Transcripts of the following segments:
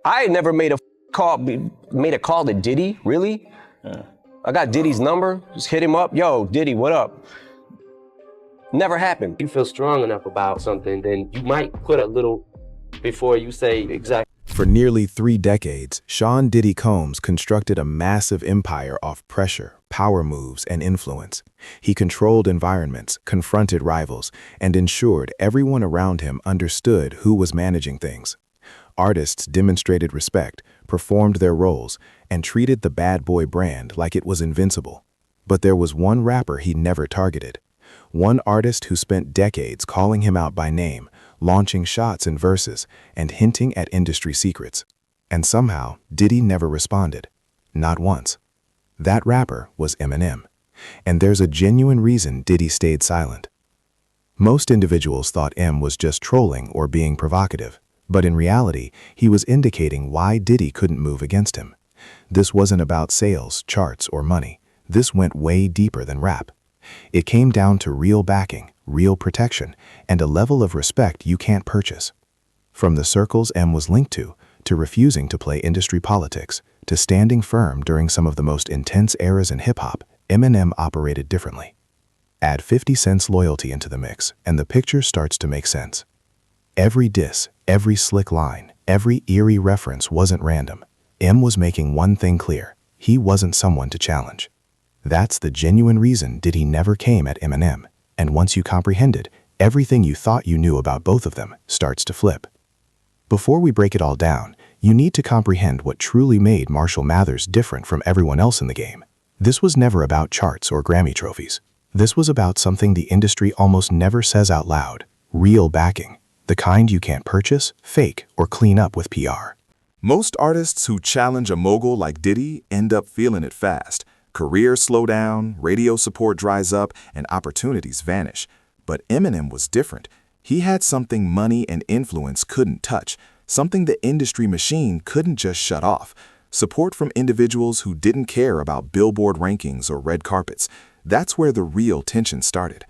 I had never made a call to Diddy, really? Yeah. I got Diddy's number, just hit him up. Yo, Diddy, what up? Never happened. You feel strong enough about something, then you might put a little before you say exactly. For nearly 3 decades, Sean Diddy Combs constructed a massive empire off pressure, power moves, and influence. He controlled environments, confronted rivals, and ensured everyone around him understood who was managing things. Artists demonstrated respect, performed their roles, and treated the bad boy brand like it was invincible. But there was one rapper he never targeted. One artist who spent decades calling him out by name, launching shots and verses, and hinting at industry secrets. And somehow, Diddy never responded. Not once. That rapper was Eminem. And there's a genuine reason Diddy stayed silent. Most individuals thought M was just trolling or being provocative, but in reality, he was indicating why Diddy couldn't move against him. This wasn't about sales, charts, or money. This went way deeper than rap. It came down to real backing, real protection, and a level of respect you can't purchase. From the circles M was linked to refusing to play industry politics, to standing firm during some of the most intense eras in hip-hop, Eminem operated differently. Add 50 Cent's loyalty into the mix, and the picture starts to make sense. Every diss, every slick line, every eerie reference wasn't random. M was making one thing clear: he wasn't someone to challenge. That's the genuine reason Diddy never came at Eminem, and once you comprehend it, everything you thought you knew about both of them starts to flip. Before we break it all down, you need to comprehend what truly made Marshall Mathers different from everyone else in the game. This was never about charts or Grammy trophies. This was about something the industry almost never says out loud: real backing, the kind you can't purchase, fake, or clean up with PR. Most artists who challenge a mogul like Diddy end up feeling it fast. Careers slow down, radio support dries up, and opportunities vanish. But Eminem was different. He had something money and influence couldn't touch, something the industry machine couldn't just shut off. Support from individuals who didn't care about Billboard rankings or red carpets. That's where the real tension started.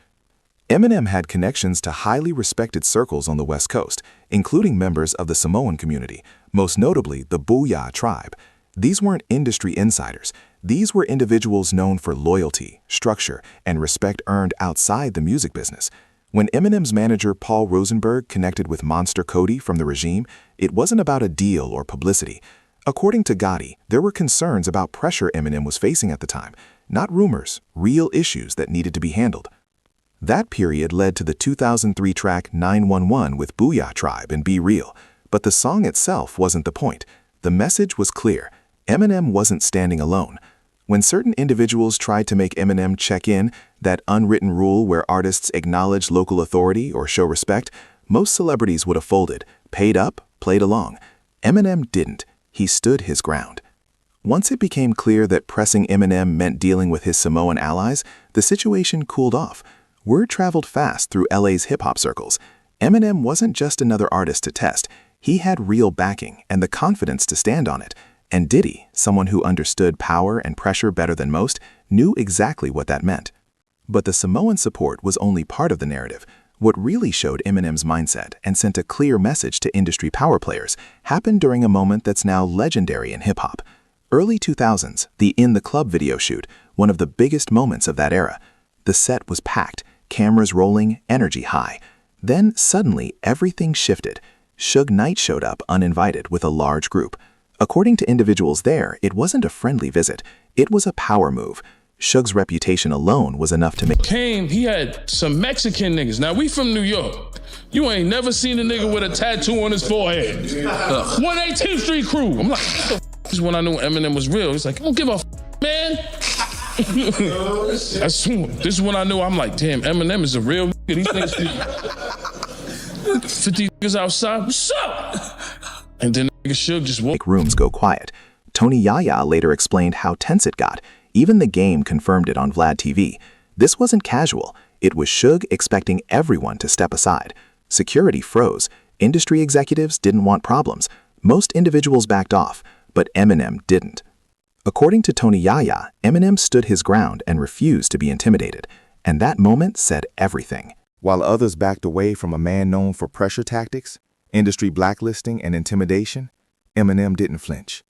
Eminem had connections to highly respected circles on the West Coast, including members of the Samoan community, most notably the Booyah tribe. These weren't industry insiders. These were individuals known for loyalty, structure, and respect earned outside the music business. When Eminem's manager Paul Rosenberg connected with Monster Cody from the regime, it wasn't about a deal or publicity. According to Gotti, there were concerns about pressure Eminem was facing at the time, not rumors, real issues that needed to be handled. That period led to the 2003 track 911 with Booyah Tribe and Be Real, but the song itself wasn't the point. The message was clear: Eminem wasn't standing alone. When certain individuals tried to make Eminem check in, that unwritten rule where artists acknowledge local authority or show respect, most celebrities would have folded, paid up, played along. Eminem didn't. He stood his ground. Once it became clear that pressing Eminem meant dealing with his Samoan allies, the situation cooled off. Word traveled fast through LA's hip-hop circles. Eminem wasn't just another artist to test. He had real backing and the confidence to stand on it. And Diddy, someone who understood power and pressure better than most, knew exactly what that meant. But the Samoan support was only part of the narrative. What really showed Eminem's mindset and sent a clear message to industry power players happened during a moment that's now legendary in hip-hop. Early 2000s, the In the Club video shoot, one of the biggest moments of that era. The set was packed, cameras rolling, energy high. Then suddenly everything shifted. Suge Knight showed up uninvited with a large group. According to individuals there, it wasn't a friendly visit. It was a power move. Suge's reputation alone was enough to make... He had some Mexican niggas. Now, we from New York. You ain't never seen a nigga with a tattoo on his forehead. 118th Street crew. I'm like, what the f***? This is when I knew Eminem was real. He's like, I don't give a f***, man. This is when I knew, I'm like, damn, Eminem is a real nigga. These niggas, 50 niggas outside, what's up? And then Suge just woke. Make rooms go quiet. Tony Yaya later explained how tense it got. Even the Game confirmed it on Vlad TV. This wasn't casual. It was Suge expecting everyone to step aside. Security froze. Industry executives didn't want problems. Most individuals backed off, but Eminem didn't. According to Tony Yaya, Eminem stood his ground and refused to be intimidated. And that moment said everything. While others backed away from a man known for pressure tactics, industry blacklisting, and intimidation, Eminem didn't flinch.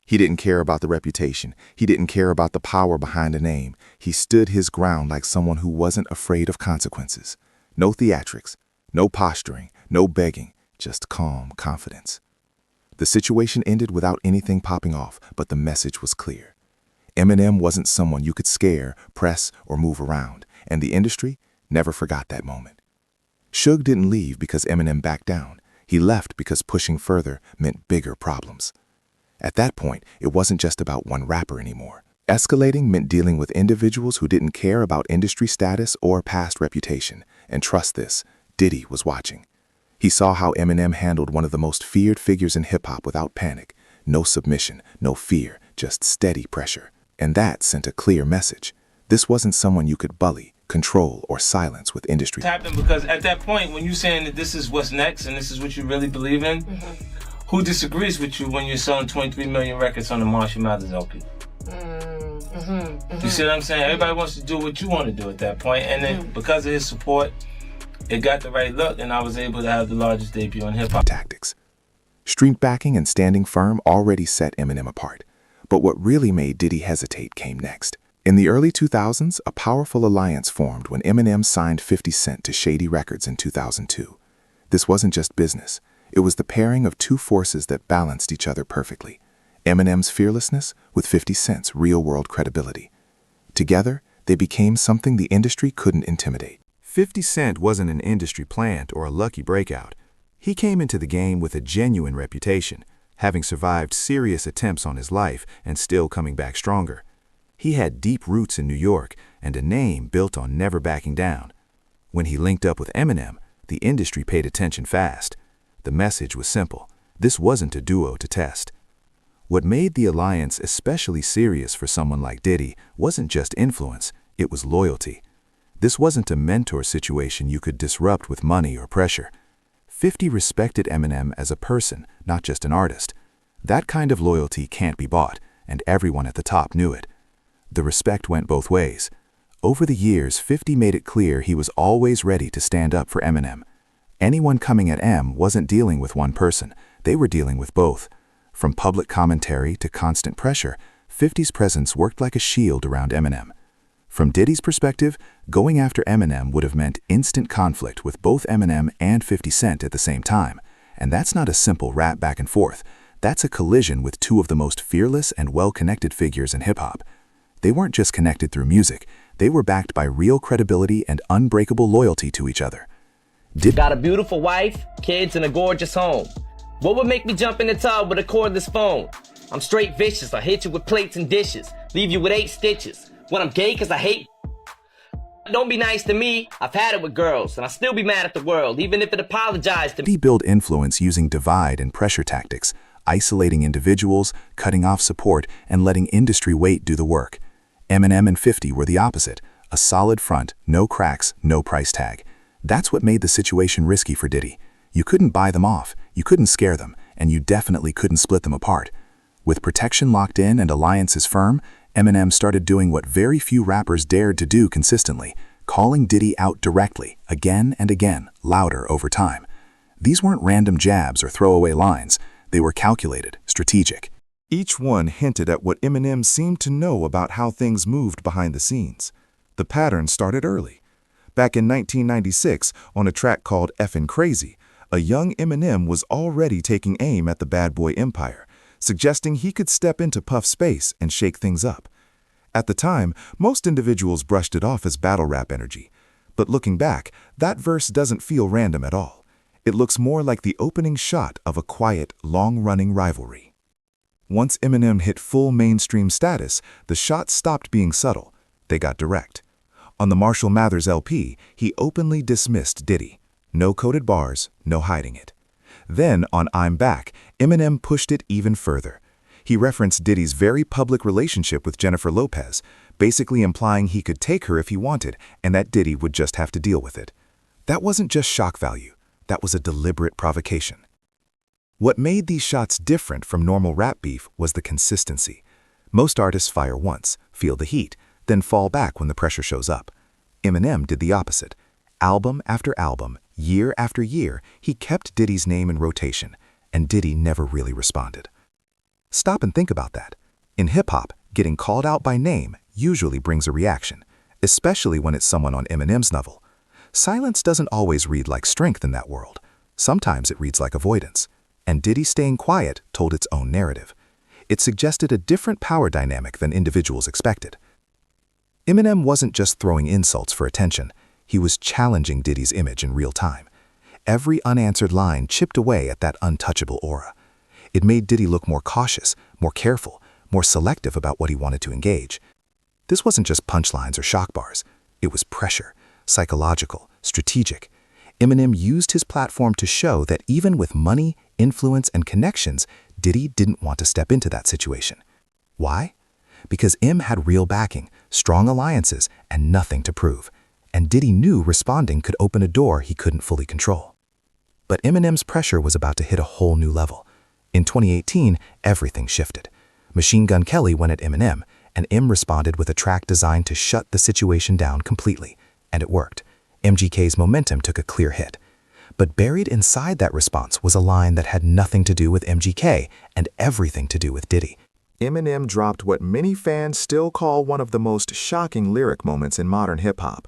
He didn't care about the reputation. He didn't care about the power behind a name. He stood his ground like someone who wasn't afraid of consequences. No theatrics, no posturing, no begging, just calm confidence. The situation ended without anything popping off, but the message was clear. Eminem wasn't someone you could scare, press, or move around, and the industry never forgot that moment. Suge didn't leave because Eminem backed down. He left because pushing further meant bigger problems. At that point, it wasn't just about one rapper anymore. Escalating meant dealing with individuals who didn't care about industry status or past reputation. And trust this, Diddy was watching. He saw how Eminem handled one of the most feared figures in hip-hop without panic. No submission, no fear, just steady pressure. And that sent a clear message. This wasn't someone you could bully, control, or silence with industry. It happened because at that point, when you're saying that this is what's next and this is what you really believe in, who disagrees with you when you're selling 23 million records on the Marshall Mathers LP? You see what I'm saying? Everybody wants to do what you want to do at that point, and then because of his support, it got the right look, and I was able to have the largest debut in hip-hop. Tactics. Street backing and standing firm already set Eminem apart. But what really made Diddy hesitate came next. In the early 2000s, a powerful alliance formed when Eminem signed 50 Cent to Shady Records in 2002. This wasn't just business. It was the pairing of two forces that balanced each other perfectly. Eminem's fearlessness with 50 Cent's real-world credibility. Together, they became something the industry couldn't intimidate. 50 Cent wasn't an industry plant or a lucky breakout. He came into the game with a genuine reputation, having survived serious attempts on his life and still coming back stronger. He had deep roots in New York and a name built on never backing down. When he linked up with Eminem, the industry paid attention fast. The message was simple. This wasn't a duo to test. What made the alliance especially serious for someone like Diddy wasn't just influence, it was loyalty. This wasn't a mentor situation you could disrupt with money or pressure. 50 respected Eminem as a person, not just an artist. That kind of loyalty can't be bought, and everyone at the top knew it. The respect went both ways. Over the years, 50 made it clear he was always ready to stand up for Eminem. Anyone coming at M wasn't dealing with one person, they were dealing with both. From public commentary to constant pressure, 50's presence worked like a shield around Eminem. From Diddy's perspective, going after Eminem would have meant instant conflict with both Eminem and 50 Cent at the same time. And that's not a simple rap back and forth. That's a collision with two of the most fearless and well-connected figures in hip-hop. They weren't just connected through music, they were backed by real credibility and unbreakable loyalty to each other. Got a beautiful wife, kids, and a gorgeous home. What would make me jump in the tub with a cordless phone? I'm straight vicious, I hit you with plates and dishes, leave you with 8 stitches. When I'm gay cause I hate don't be nice to me, I've had it with girls, and I'll still be mad at the world, even if it apologized to me. He built influence using divide and pressure tactics, isolating individuals, cutting off support, and letting industry weight do the work. Eminem and 50 were the opposite, a solid front, no cracks, no price tag. That's what made the situation risky for Diddy. You couldn't buy them off, you couldn't scare them, and you definitely couldn't split them apart. With protection locked in and alliances firm, Eminem started doing what very few rappers dared to do consistently, calling Diddy out directly, again and again, louder over time. These weren't random jabs or throwaway lines. They were calculated, strategic. Each one hinted at what Eminem seemed to know about how things moved behind the scenes. The pattern started early. Back in 1996, on a track called Effin' Crazy, a young Eminem was already taking aim at the bad boy empire, suggesting he could step into Puff's space and shake things up. At the time, most individuals brushed it off as battle rap energy. But looking back, that verse doesn't feel random at all. It looks more like the opening shot of a quiet, long-running rivalry. Once Eminem hit full mainstream status, the shots stopped being subtle. They got direct. On the Marshall Mathers LP, he openly dismissed Diddy. No coded bars, no hiding it. Then, on I'm Back, Eminem pushed it even further. He referenced Diddy's very public relationship with Jennifer Lopez, basically implying he could take her if he wanted and that Diddy would just have to deal with it. That wasn't just shock value, that was a deliberate provocation. What made these shots different from normal rap beef was the consistency. Most artists fire once, feel the heat, then fall back when the pressure shows up. Eminem did the opposite. Album after album, year after year, he kept Diddy's name in rotation, and Diddy never really responded. Stop and think about that. In hip-hop, getting called out by name usually brings a reaction, especially when it's someone on Eminem's level. Silence doesn't always read like strength in that world. Sometimes it reads like avoidance. And Diddy staying quiet told its own narrative. It suggested a different power dynamic than individuals expected. Eminem wasn't just throwing insults for attention. He was challenging Diddy's image in real time. Every unanswered line chipped away at that untouchable aura. It made Diddy look more cautious, more careful, more selective about what he wanted to engage. This wasn't just punchlines or shock bars. It was pressure, psychological, strategic. Eminem used his platform to show that even with money, influence, and connections, Diddy didn't want to step into that situation. Why? Because Em had real backing, strong alliances, and nothing to prove. And Diddy knew responding could open a door he couldn't fully control. But Eminem's pressure was about to hit a whole new level. In 2018, everything shifted. Machine Gun Kelly went at Eminem, and Em responded with a track designed to shut the situation down completely. And it worked. MGK's momentum took a clear hit. But buried inside that response was a line that had nothing to do with MGK and everything to do with Diddy. Eminem dropped what many fans still call one of the most shocking lyric moments in modern hip-hop.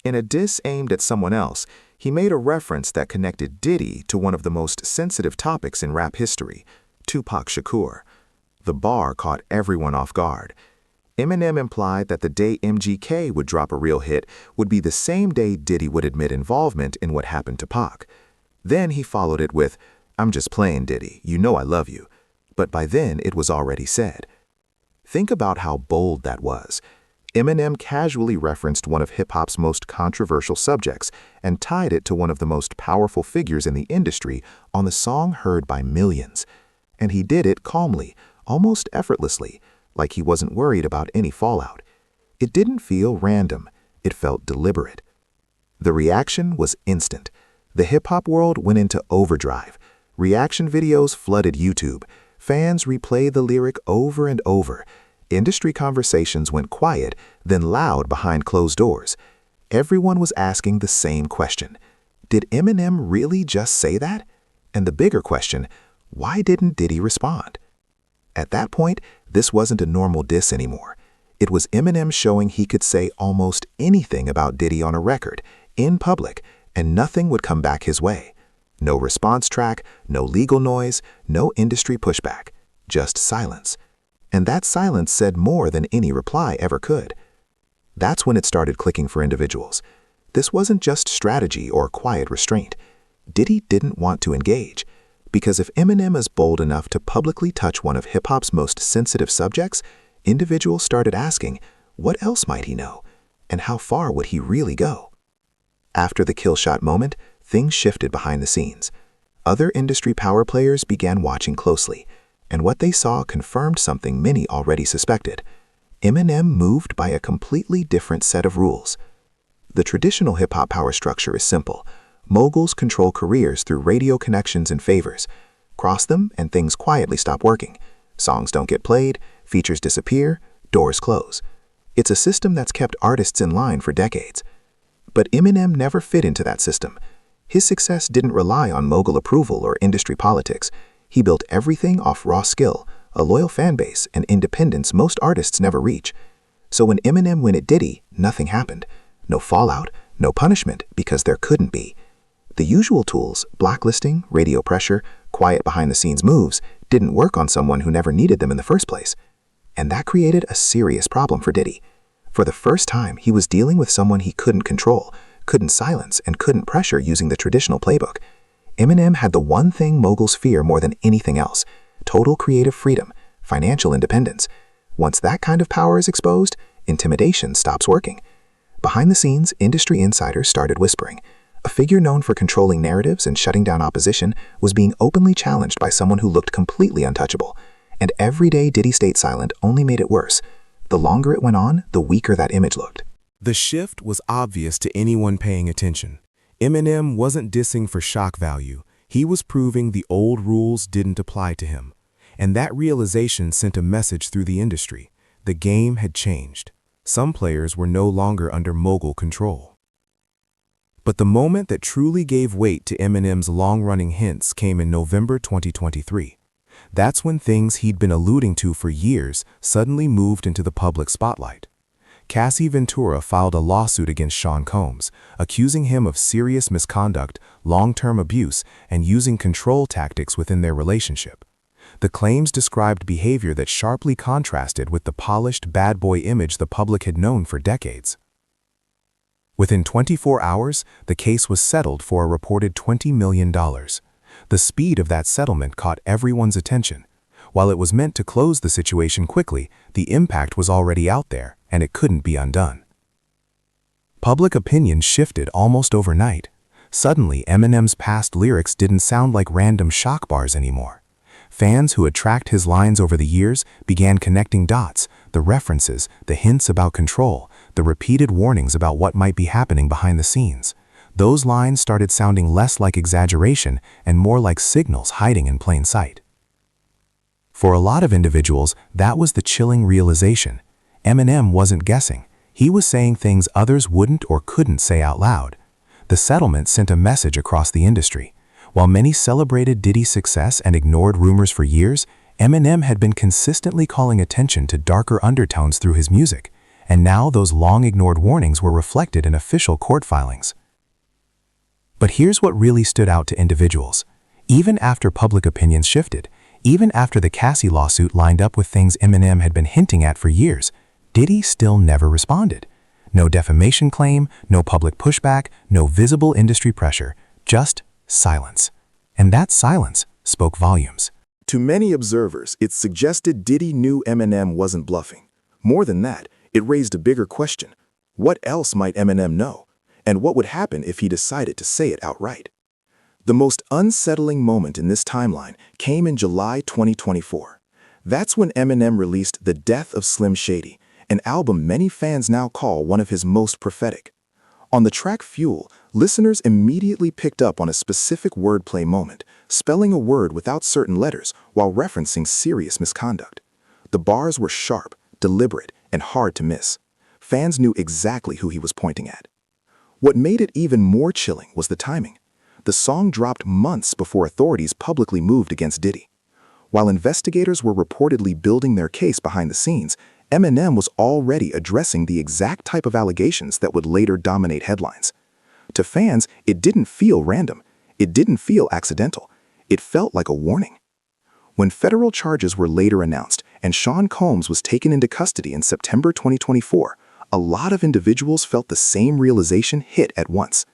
In a diss aimed at someone else, he made a reference that connected Diddy to one of the most sensitive topics in rap history, Tupac Shakur. The bar caught everyone off guard. Eminem implied that the day MGK would drop a real hit would be the same day Diddy would admit involvement in what happened to Pac. Then he followed it with, "I'm just playing, Diddy, you know I love you." But by then it was already said. Think about how bold that was. Eminem casually referenced one of hip-hop's most controversial subjects and tied it to one of the most powerful figures in the industry on the song heard by millions. And he did it calmly, almost effortlessly, like he wasn't worried about any fallout. It didn't feel random, it felt deliberate. The reaction was instant. The hip-hop world went into overdrive. Reaction videos flooded YouTube. Fans replayed the lyric over and over. Industry conversations went quiet, then loud behind closed doors. Everyone was asking the same question. Did Eminem really just say that? And the bigger question, why didn't Diddy respond? At that point, this wasn't a normal diss anymore. It was Eminem showing he could say almost anything about Diddy on a record, in public, and nothing would come back his way. No response track, no legal noise, no industry pushback, just silence. And that silence said more than any reply ever could. That's when it started clicking for individuals. This wasn't just strategy or quiet restraint. Diddy didn't want to engage. Because if Eminem is bold enough to publicly touch one of hip-hop's most sensitive subjects, individuals started asking, what else might he know? And how far would he really go? After the kill shot moment, things shifted behind the scenes. Other industry power players began watching closely, and what they saw confirmed something many already suspected. Eminem moved by a completely different set of rules. The traditional hip-hop power structure is simple. Moguls control careers through radio connections and favors. Cross them and things quietly stop working. Songs don't get played, features disappear, doors close. It's a system that's kept artists in line for decades. But Eminem never fit into that system. His success didn't rely on mogul approval or industry politics. He built everything off raw skill, a loyal fan base, and independence most artists never reach. So when Eminem went at Diddy, nothing happened. No fallout, no punishment, because there couldn't be. The usual tools, blacklisting, radio pressure, quiet behind-the-scenes moves, didn't work on someone who never needed them in the first place. And that created a serious problem for Diddy. For the first time, he was dealing with someone he couldn't control, couldn't silence, and couldn't pressure using the traditional playbook. Eminem had the one thing moguls fear more than anything else: total creative freedom, financial independence. Once that kind of power is exposed, intimidation stops working. Behind the scenes, industry insiders started whispering. A figure known for controlling narratives and shutting down opposition was being openly challenged by someone who looked completely untouchable. And every day Diddy stayed silent only made it worse. The longer it went on, the weaker that image looked. The shift was obvious to anyone paying attention. Eminem wasn't dissing for shock value. He was proving the old rules didn't apply to him. And that realization sent a message through the industry. The game had changed. Some players were no longer under mogul control. But the moment that truly gave weight to Eminem's long-running hints came in November 2023. That's when things he'd been alluding to for years suddenly moved into the public spotlight. Cassie Ventura filed a lawsuit against Sean Combs, accusing him of serious misconduct, long-term abuse, and using control tactics within their relationship. The claims described behavior that sharply contrasted with the polished bad boy image the public had known for decades. Within 24 hours, the case was settled for a reported $20 million. The speed of that settlement caught everyone's attention. While it was meant to close the situation quickly, the impact was already out there, and it couldn't be undone. Public opinion shifted almost overnight. Suddenly, Eminem's past lyrics didn't sound like random shock bars anymore. Fans who had tracked his lines over the years began connecting dots, the references, the hints about control, the repeated warnings about what might be happening behind the scenes. Those lines started sounding less like exaggeration and more like signals hiding in plain sight. For a lot of individuals, that was the chilling realization. Eminem wasn't guessing. He was saying things others wouldn't or couldn't say out loud. The settlement sent a message across the industry. While many celebrated Diddy's success and ignored rumors for years, Eminem had been consistently calling attention to darker undertones through his music, and now those long-ignored warnings were reflected in official court filings. But here's what really stood out to individuals. Even after public opinions shifted, even after the Cassie lawsuit lined up with things Eminem had been hinting at for years, Diddy still never responded. No defamation claim, no public pushback, no visible industry pressure, just silence. And that silence spoke volumes. To many observers, it suggested Diddy knew Eminem wasn't bluffing. More than that, it raised a bigger question. What else might Eminem know? And what would happen if he decided to say it outright? The most unsettling moment in this timeline came in July 2024. That's when Eminem released The Death of Slim Shady, an album many fans now call one of his most prophetic. On the track Fuel, listeners immediately picked up on a specific wordplay moment, spelling a word without certain letters while referencing serious misconduct. The bars were sharp, deliberate, and hard to miss. Fans knew exactly who he was pointing at. What made it even more chilling was the timing. The song dropped months before authorities publicly moved against Diddy. While investigators were reportedly building their case behind the scenes, Eminem was already addressing the exact type of allegations that would later dominate headlines. To fans, it didn't feel random. It didn't feel accidental. It felt like a warning. When federal charges were later announced and Sean Combs was taken into custody in September 2024, a lot of individuals felt the same realization hit at once.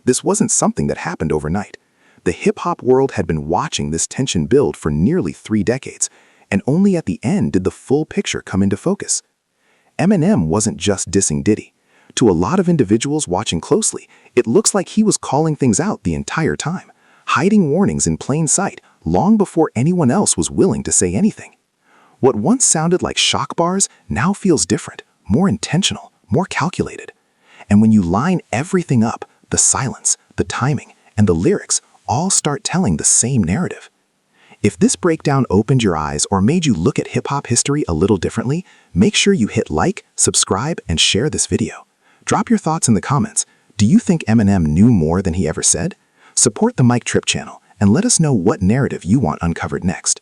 This wasn't something that happened overnight. The hip-hop world had been watching this tension build for nearly 3 decades, and only at the end did the full picture come into focus. Eminem wasn't just dissing Diddy. To a lot of individuals watching closely, it looks like he was calling things out the entire time, hiding warnings in plain sight long before anyone else was willing to say anything. What once sounded like shock bars now feels different, more intentional, more calculated. And when you line everything up, the silence, the timing, and the lyrics all start telling the same narrative. If this breakdown opened your eyes or made you look at hip-hop history a little differently, make sure you hit like, subscribe, and share this video. Drop your thoughts in the comments. Do you think Eminem knew more than he ever said? Support the Mike Tripp channel and let us know what narrative you want uncovered next.